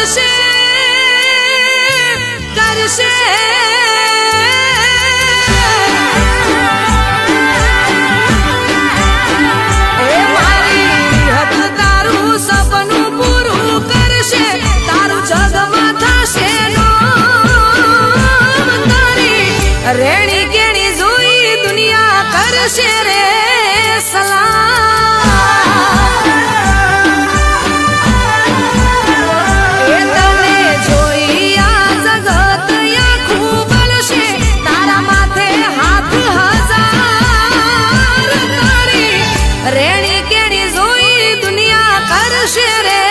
કરશે કરશે રેણી કેણી જોઈ દુનિયા કરશે રે સલામ એ તને જોઈ આ જગત આખું બનશે તારા માથે હાથ હજાર તારી રેણી કેણી જોઈ દુનિયા કરશે રે